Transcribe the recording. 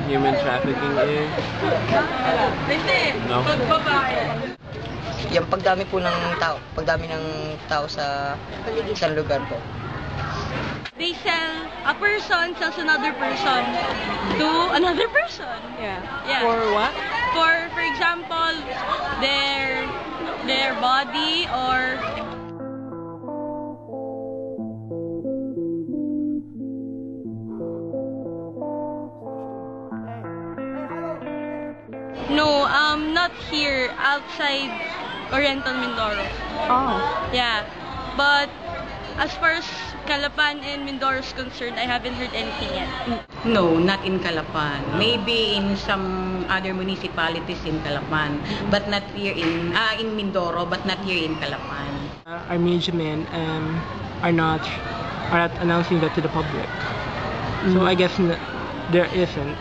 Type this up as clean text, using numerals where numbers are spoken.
human trafficking is? No. Yung pagdami po ng tao sa isang lugar po. They sell, a person sells another person to another person. Yeah. Yeah. For what? For example, their body or no, not here, outside Oriental Mindoro. Oh. Yeah. But as far as Calapan and Mindoro is concerned, I haven't heard anything yet. No, not in Calapan. Maybe in some other municipalities in Calapan, but not here in Mindoro, but not here in Calapan. Our management are not announcing that to the public. So I guess there isn't.